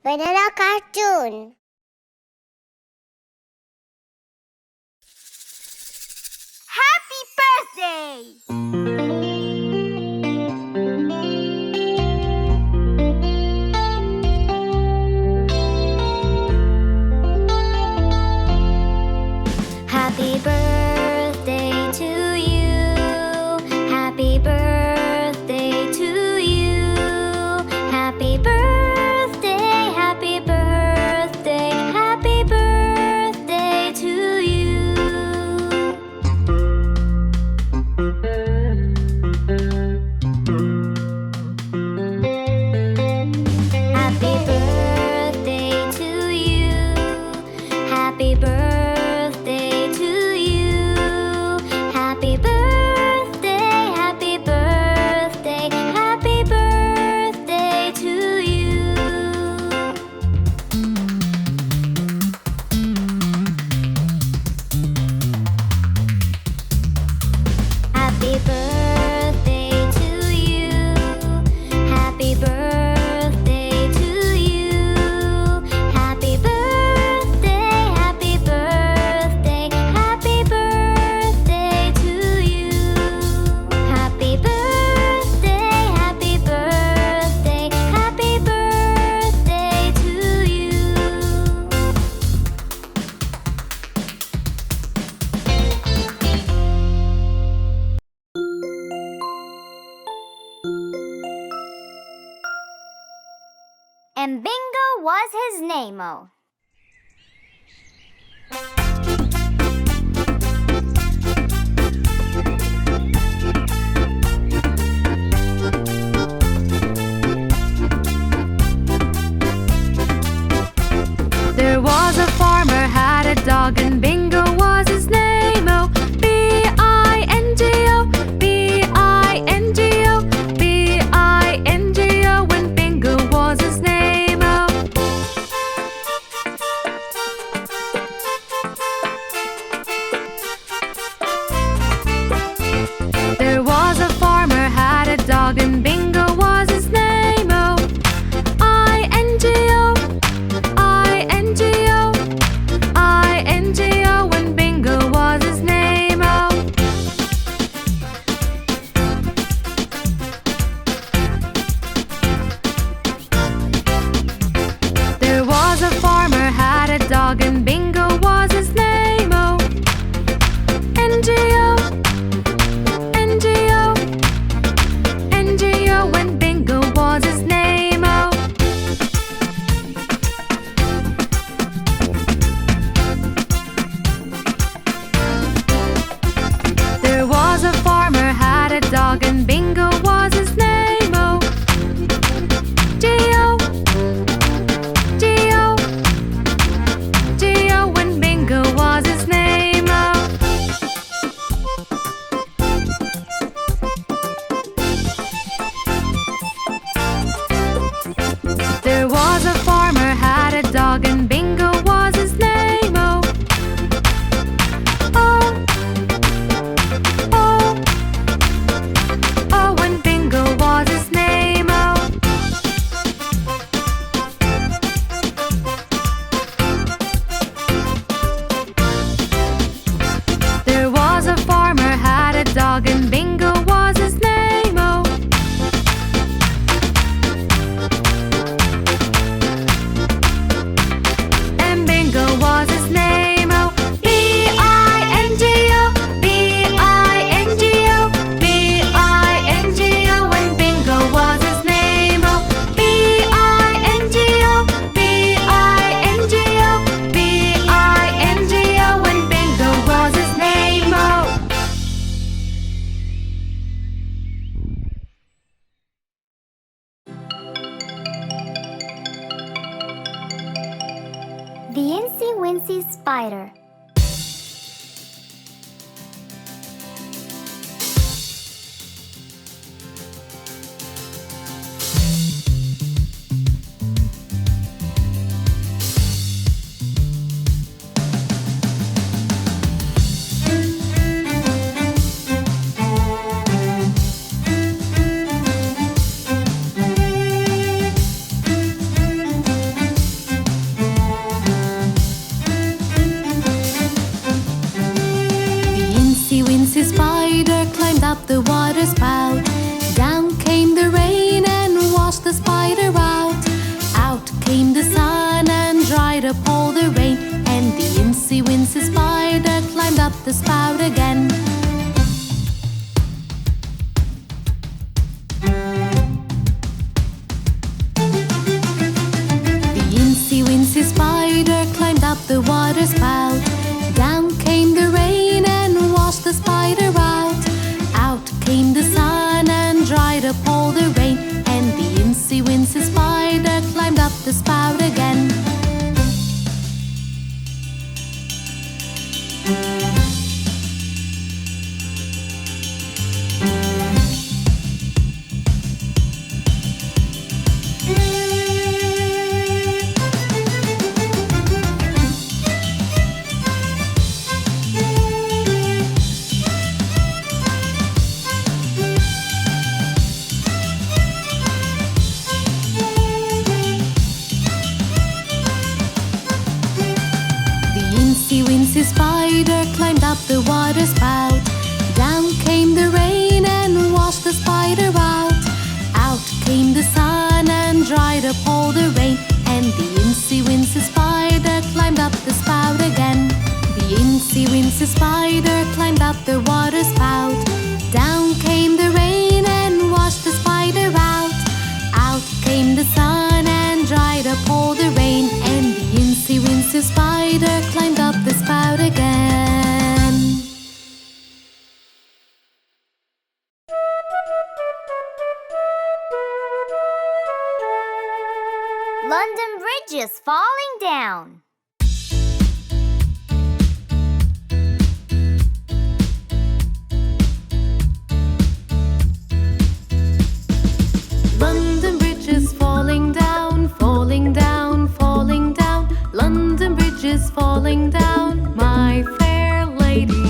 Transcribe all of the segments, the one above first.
Banana cartoon. Happy birthday! Happy birthday to you. Happy birthday to you. Happy birthday, happy birthday, happy birthday to you. Happy birthday to you. Happy birthday to you. Happy birthday, happy birthday, happy birthday to you. Happy birthday to you. Happy birthday to you. Happy birthday, happy birthday, happy birthday to you. Happy birthday, happy birthday, happy birthday to you. And Bingo was his name-o. There was a farmer had a dog and Bingo was his name-o. B-I-N-G-O, B-I-N-G-O, B-I-N-G-O, and Bingo was his name-o. There was a farmer had a dog and Bingo was his name-o. I-N-G-O, I-N-G-O, I-N-G-O, and Bingo was his name-o. There was a farmer had a dog and Bingo was his name-o. N-G-O, N-G-O, N-G-O, and Bingo was his name-o. There was a farmer had a dog and Bingo was his name-o. G-O, G-O, G-O, and Bingo was his name-o. There was a farmer had a dog and Bingo was his name-o. Oh, oh, oh, and Bingo was his name-o. There was a farmer had a dog and Bingo was his name-o. And Bingo was his name-o. B-I-N-G-O, B-I-N-G-O, B-I-N-G-O, and Bingo was his name-o. B-I-N-G-O, B-I-N-G-O, B-I-N-G-O, and Bingo was his name-o. The Incy Wincy Spider. the spout again. The incy-wincy spider climbed up the water spout. Down came the rain and washed the spider out. Out came the sun and dried up all the rain. And the incy-wincy spider climbed up the spout again. The spider climbed up the water spout. Down came the rain and washed the spider out. Out came the sun and dried up all the rain. And the incy-wincy spider climbed up the spout again. The incy-wincy spider climbed up the water spout. Down came the rain and washed the spider out. Out came the sun and dried up all the rain. And the incy-wincy spider climbed up the spout again. London Bridge is falling down. London Bridge is falling down, falling down, falling down. London Bridge is falling down, my fair lady.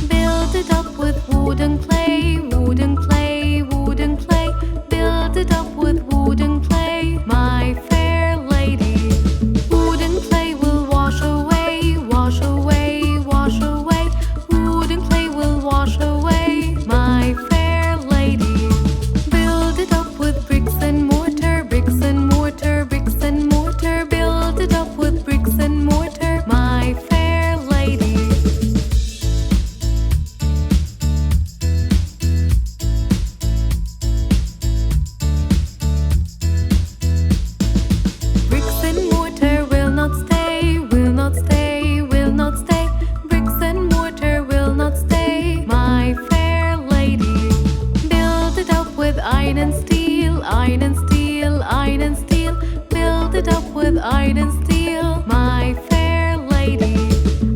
Build it up with wooden clay, wooden clay, wooden clay. Build it up with wooden clay, my fair lady. Wooden clay will wash away, wash away, wash away. Wooden clay will wash away, my fair lady. Build it up with bricks and mortar, bricks and mortar, bricks and mortar. Build it up with bricks and mortar, my fair lady. Bricks and mortar will not stay, will not stay, will not stay. Bricks and mortar will not stay, my fair lady. Build it up with iron and steel, iron and steel, iron and steel. Build it up with iron and steel, my fair lady.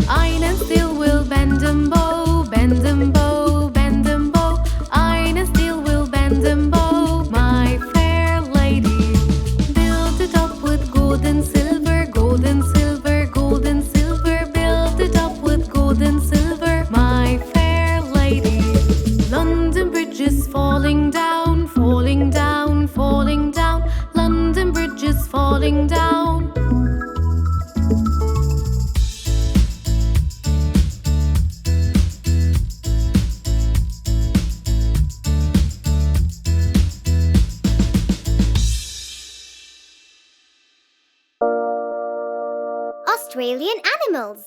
Iron and steel will bend and bow, bend and bow, bend and bow. Iron and steel will bend and bow, my fair lady. Build it up with gold and silver, gold and silver, gold and silver. Build it up with gold and silver, my fair lady. London Bridge is falling down, falling down, falling down. London Bridge is falling down. Australian animals.